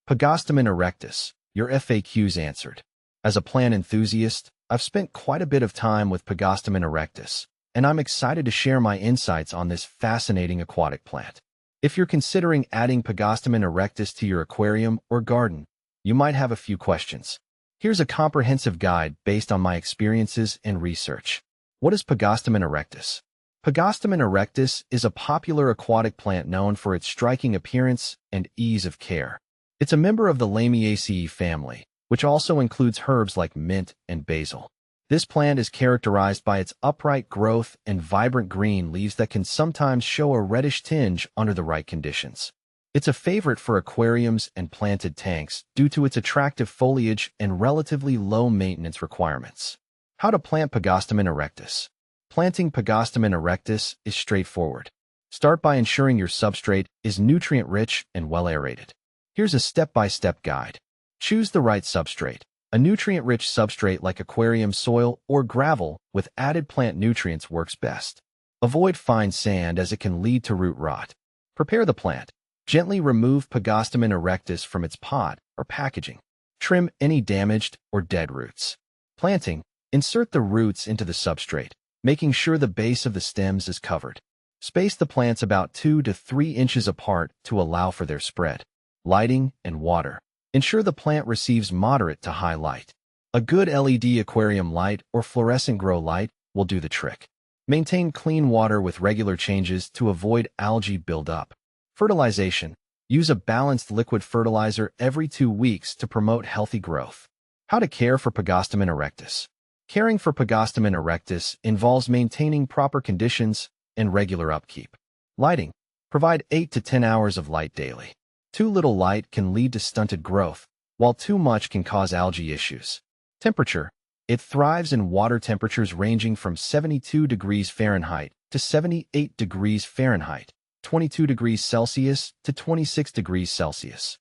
Pogostemon erectus, your FAQs answered. As a plant enthusiast, I've spent quite a bit of time with Pogostemon erectus, and I'm excited to share my insights on this fascinating aquatic plant. If you're considering adding Pogostemon erectus to your aquarium or garden, you might have a few questions. Here's a comprehensive guide based on my experiences and research. What is Pogostemon erectus? Pogostemon erectus is a popular aquatic plant known for its striking appearance and ease of care. It's a member of the Lamiaceae family, which also includes herbs like mint and basil. This plant is characterized by its upright growth and vibrant green leaves that can sometimes show a reddish tinge under the right conditions. It's a favorite for aquariums and planted tanks due to its attractive foliage and relatively low maintenance requirements. How to plant Pogostemon erectus? Planting Pogostemon erectus is straightforward. Start by ensuring your substrate is nutrient-rich and well-aerated. Here's a step-by-step guide. Choose the right substrate. A nutrient-rich substrate like aquarium soil or gravel with added plant nutrients works best. Avoid fine sand as it can lead to root rot. Prepare the plant. Gently remove Pogostemon erectus from its pot or packaging. Trim any damaged or dead roots. Planting. Insert the roots into the substrate, making sure the base of the stems is covered. Space the plants about 2 to 3 inches apart to allow for their spread. Lighting and water. Ensure the plant receives moderate to high light. A good LED aquarium light or fluorescent grow light will do the trick. Maintain clean water with regular changes to avoid algae buildup. Fertilization. Use a balanced liquid fertilizer every 2 weeks to promote healthy growth. How to care for Pogostemon erectus? Caring for Pogostemon erectus involves maintaining proper conditions and regular upkeep. Lighting. Provide 8 to 10 hours of light daily. Too little light can lead to stunted growth, while too much can cause algae issues. Temperature. It thrives in water temperatures ranging from 72 degrees Fahrenheit to 78 degrees Fahrenheit, 22 degrees Celsius to 26 degrees Celsius.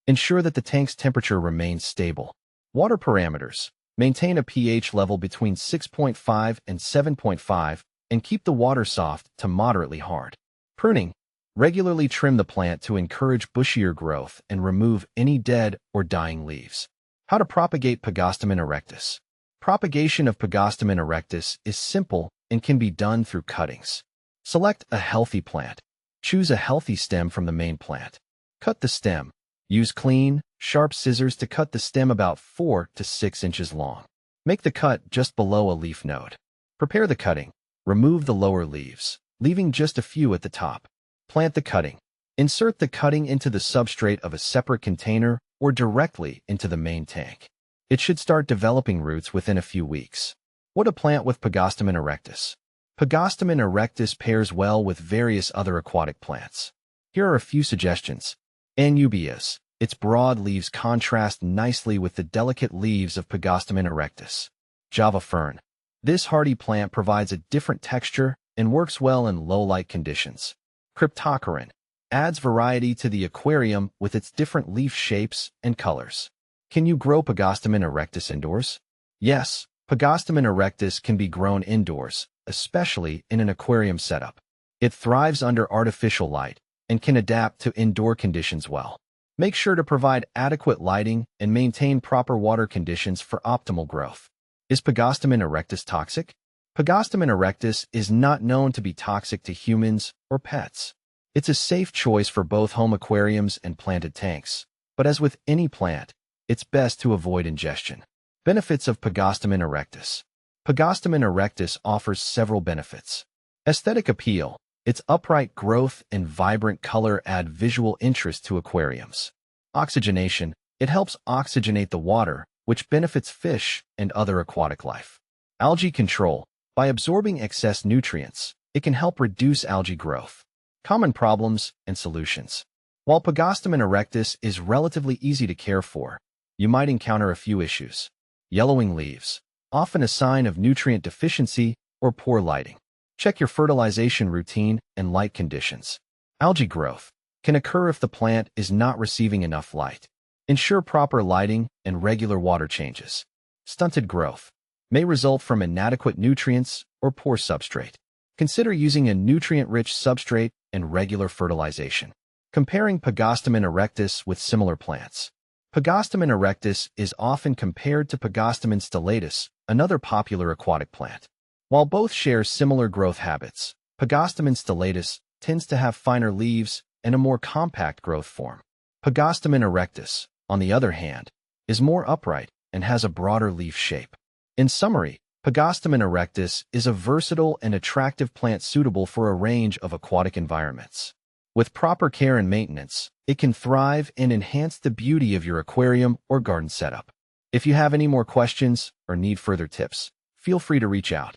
Ensure that the tank's temperature remains stable. Water parameters. Maintain a pH level between 6.5 and 7.5 and keep the water soft to moderately hard. Pruning. Regularly trim the plant to encourage bushier growth and remove any dead or dying leaves. How to propagate Pogostemon erectus? Propagation of Pogostemon erectus is simple and can be done through cuttings. Select a healthy plant. Choose a healthy stem from the main plant. Cut the stem. Use clean, sharp scissors to cut the stem about 4 to 6 inches long. Make the cut just below a leaf node. Prepare the cutting. Remove the lower leaves, leaving just a few at the top. Plant the cutting. Insert the cutting into the substrate of a separate container or directly into the main tank. It should start developing roots within a few weeks. What to plant with Pogostemon erectus? Pogostemon erectus pairs well with various other aquatic plants. Here are a few suggestions. Anubias. Its broad leaves contrast nicely with the delicate leaves of Pogostemon erectus. Java fern. This hardy plant provides a different texture and works well in low-light conditions. Cryptocorin adds variety to the aquarium with its different leaf shapes and colors. Can you grow Pogostemon erectus indoors? Yes, Pogostemon erectus can be grown indoors, especially in an aquarium setup. It thrives under artificial light and can adapt to indoor conditions well. Make sure to provide adequate lighting and maintain proper water conditions for optimal growth. Is Pogostemon erectus toxic? Pogostemon erectus is not known to be toxic to humans or pets. It's a safe choice for both home aquariums and planted tanks, but as with any plant, it's best to avoid ingestion. Benefits of Pogostemon erectus. Pogostemon erectus offers several benefits. Aesthetic appeal. Its upright growth and vibrant color add visual interest to aquariums. Oxygenation. It helps oxygenate the water, which benefits fish and other aquatic life. Algae control. By absorbing excess nutrients, it can help reduce algae growth. Common problems and solutions. While Pogostemon erectus is relatively easy to care for, you might encounter a few issues. Yellowing leaves, often a sign of nutrient deficiency or poor lighting. Check your fertilization routine and light conditions. Algae growth can occur if the plant is not receiving enough light. Ensure proper lighting and regular water changes. Stunted growth may result from inadequate nutrients or poor substrate. Consider using a nutrient-rich substrate and regular fertilization. Comparing Pogostemon erectus with similar plants. Pogostemon erectus is often compared to Pogostemon stellatus, another popular aquatic plant. While both share similar growth habits, Pogostemon stellatus tends to have finer leaves and a more compact growth form. Pogostemon erectus, on the other hand, is more upright and has a broader leaf shape. In summary, Pogostemon erectus is a versatile and attractive plant suitable for a range of aquatic environments. With proper care and maintenance, it can thrive and enhance the beauty of your aquarium or garden setup. If you have any more questions or need further tips, feel free to reach out.